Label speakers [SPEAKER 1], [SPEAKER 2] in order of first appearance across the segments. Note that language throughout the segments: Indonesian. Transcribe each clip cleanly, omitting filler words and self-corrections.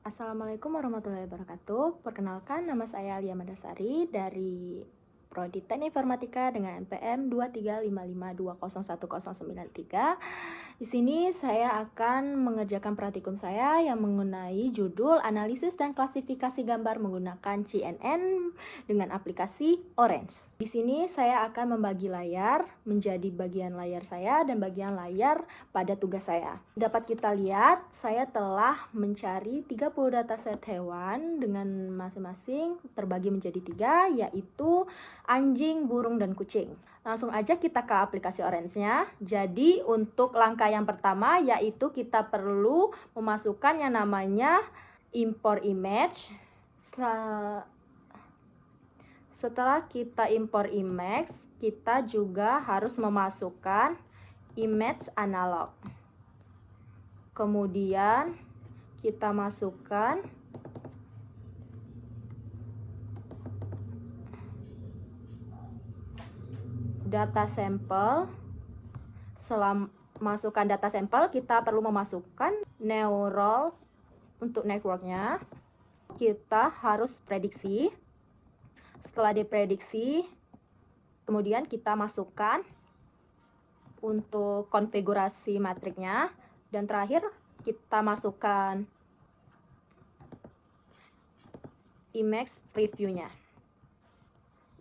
[SPEAKER 1] Assalamualaikum warahmatullahi wabarakatuh. Perkenalkan, nama saya Alia Mandasari dari Prodi Teknik Informatika dengan NPM 23552011093. Di sini saya akan mengerjakan praktikum saya yang mengenai judul analisis dan klasifikasi gambar menggunakan CNN dengan aplikasi Orange. Di sini saya akan membagi layar menjadi bagian layar saya dan bagian layar pada tugas saya. Dapat kita lihat, saya telah mencari 30 dataset hewan dengan masing-masing terbagi menjadi 3, yaitu anjing, burung, dan kucing. Langsung aja kita ke aplikasi Orange-nya. Jadi untuk langkah yang pertama yaitu kita perlu memasukkan yang namanya import image. Setelah kita import image, kita juga harus memasukkan image analog. Kemudian kita masukkan data sampel. Setelah masukkan data sampel, kita perlu memasukkan neural untuk networknya. Kita harus prediksi. Setelah diprediksi, kemudian kita masukkan untuk konfigurasi matriknya. Dan terakhir, kita masukkan image preview-nya.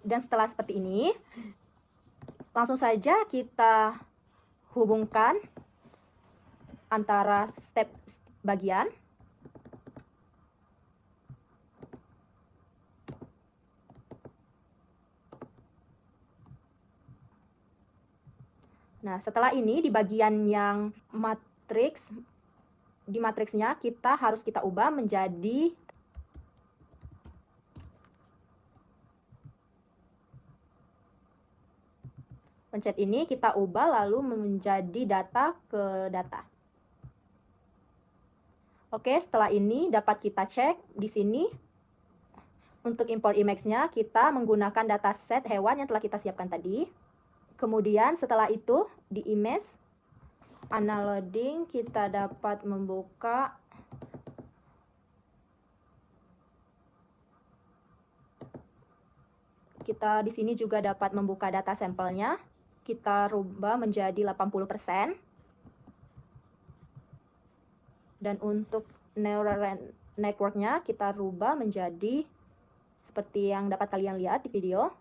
[SPEAKER 1] Dan setelah seperti ini, langsung saja kita hubungkan antara step bagian. Nah, setelah ini di bagian yang matriks, di matriksnya kita harus kita ubah menjadi pencet ini, kita ubah lalu menjadi data ke data. Oke, setelah ini dapat kita cek di sini. Untuk import image-nya kita menggunakan dataset hewan yang telah kita siapkan tadi. Kemudian setelah itu di image unloading kita dapat membuka di sini juga dapat membuka data sampelnya. Kita rubah menjadi 80%. Dan untuk neural network-nya kita rubah menjadi seperti yang dapat kalian lihat di video.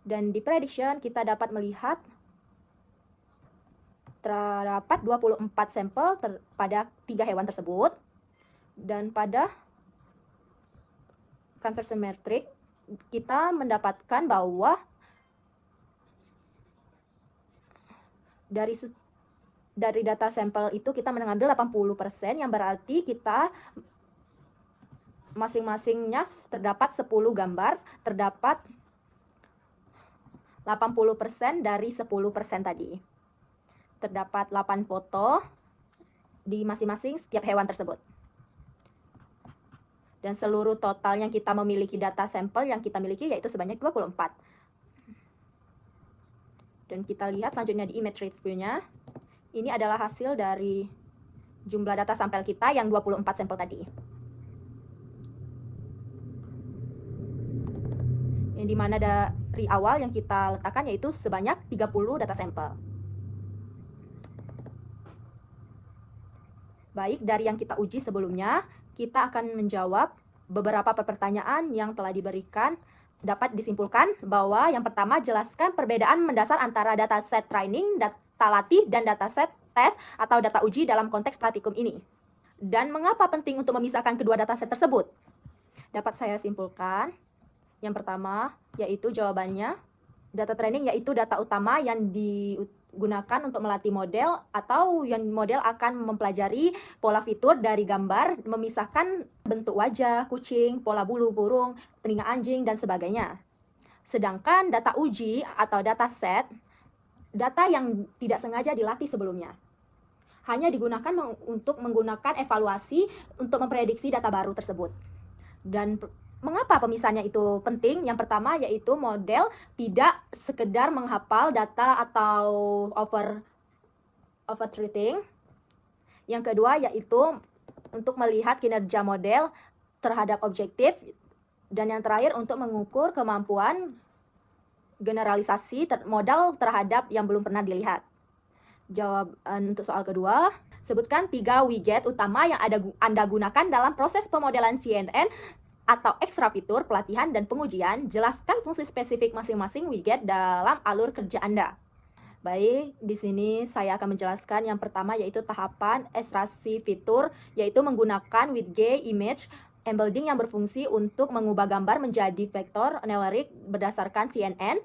[SPEAKER 1] Dan di prediction kita dapat melihat terdapat 24 sampel pada 3 hewan tersebut. Dan pada conversion metric kita mendapatkan bahwa dari data sampel itu kita mengambil 80%, yang berarti kita masing-masingnya terdapat 10 gambar, terdapat 80% dari 10% tadi. Terdapat 8 foto di masing-masing setiap hewan tersebut. Dan seluruh total yang kita memiliki data sampel yang kita miliki yaitu sebanyak 24. Dan kita lihat selanjutnya di image review-nya. Ini adalah hasil dari jumlah data sampel kita yang 24 sampel tadi. Yang dimana dari awal yang kita letakkan yaitu sebanyak 30 data sampel. Baik, dari yang kita uji sebelumnya, kita akan menjawab beberapa pertanyaan yang telah diberikan. Dapat disimpulkan bahwa yang pertama, jelaskan perbedaan mendasar antara dataset training, data latih, dan dataset tes atau data uji dalam konteks praktikum ini. Dan mengapa penting untuk memisahkan kedua dataset tersebut? Dapat saya simpulkan. Yang pertama, yaitu jawabannya, data training yaitu data utama yang digunakan untuk melatih model atau yang model akan mempelajari pola fitur dari gambar, memisahkan bentuk wajah, kucing, pola bulu burung, telinga anjing, dan sebagainya. Sedangkan data uji atau data set, data yang tidak sengaja dilatih sebelumnya. Hanya digunakan untuk menggunakan evaluasi untuk memprediksi data baru tersebut. Dan mengapa pemisahannya itu penting? Yang pertama yaitu model tidak sekedar menghafal data atau overtreating. Yang kedua yaitu untuk melihat kinerja model terhadap objektif, dan yang terakhir untuk mengukur kemampuan generalisasi modal terhadap yang belum pernah dilihat. Jawaban untuk soal kedua, sebutkan 3 widget utama yang Anda gunakan dalam proses pemodelan CNN atau ekstra fitur, pelatihan, dan pengujian. Jelaskan fungsi spesifik masing-masing widget dalam alur kerja Anda. Baik, di sini saya akan menjelaskan yang pertama yaitu tahapan ekstraksi fitur, yaitu menggunakan widget image embedding yang berfungsi untuk mengubah gambar menjadi vektor numeric berdasarkan CNN,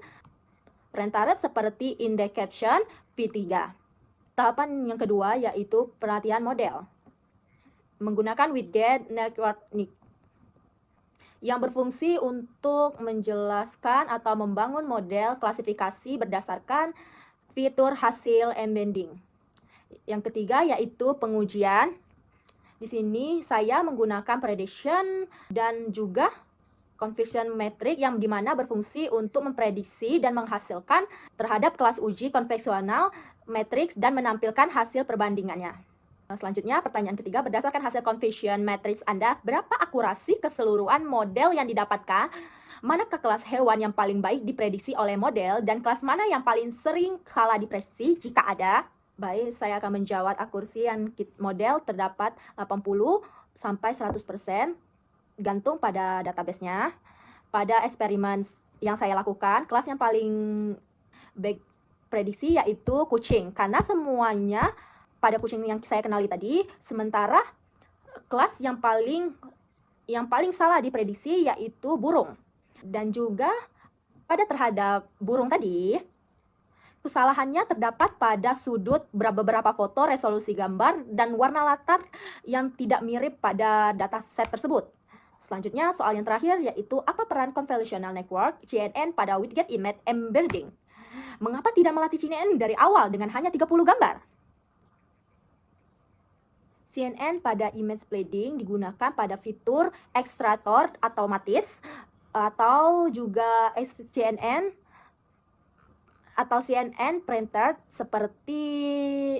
[SPEAKER 1] rendered seperti in the caption V3. Tahapan yang kedua yaitu pelatihan model, menggunakan widget network yang berfungsi untuk menjelaskan atau membangun model klasifikasi berdasarkan fitur hasil embedding. Yang ketiga yaitu pengujian. Di sini saya menggunakan prediction dan juga conversion metric yang dimana berfungsi untuk memprediksi dan menghasilkan terhadap kelas uji konvensional matrix dan menampilkan hasil perbandingannya. Selanjutnya, pertanyaan ketiga, berdasarkan hasil conversion matrix Anda, berapa akurasi keseluruhan model yang didapatkan? Manakah kelas hewan yang paling baik diprediksi oleh model dan kelas mana yang paling sering salah diprediksi jika ada? Baik, saya akan menjawab akurasi model terdapat 80 sampai 100%, gantung pada database-nya. Pada eksperimen yang saya lakukan, kelas yang paling baik prediksi yaitu kucing, karena semuanya pada kucing yang saya kenali tadi, sementara kelas yang paling salah diprediksi yaitu burung. Dan juga pada terhadap burung tadi, kesalahannya terdapat pada sudut beberapa foto, resolusi gambar, dan warna latar yang tidak mirip pada dataset tersebut. Selanjutnya, soal yang terakhir yaitu apa peran convolutional network CNN pada widget image embedding? Mengapa tidak melatih CNN dari awal dengan hanya 30 gambar? CNN pada image embedding digunakan pada fitur ekstraktor otomatis atau juga CNN printer seperti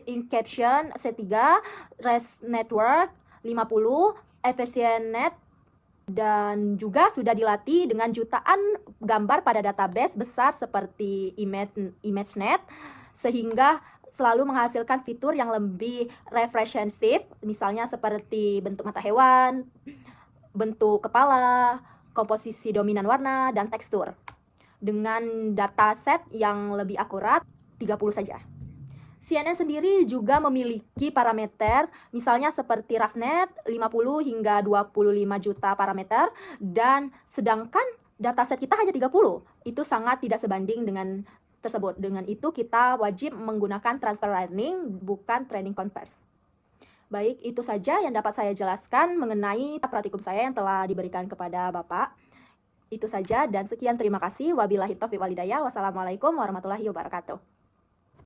[SPEAKER 1] Incaption C3, Res Network 50, EfficientNet, dan juga sudah dilatih dengan jutaan gambar pada database besar seperti ImageNet, sehingga selalu menghasilkan fitur yang lebih representatif, misalnya seperti bentuk mata hewan, bentuk kepala, komposisi dominan warna, dan tekstur. Dengan dataset yang lebih akurat, 30 saja. CNN sendiri juga memiliki parameter, misalnya seperti RasNet, 50 hingga 25 juta parameter, dan sedangkan dataset kita hanya 30. Itu sangat tidak sebanding dengan tersebut. Dengan itu kita wajib menggunakan transfer learning, bukan training converse. Baik, itu saja yang dapat saya jelaskan mengenai praktikum saya yang telah diberikan kepada Bapak. Itu saja dan sekian, terima kasih. Wabillahi taufiq wal hidayah. Wassalamualaikum warahmatullahi wabarakatuh.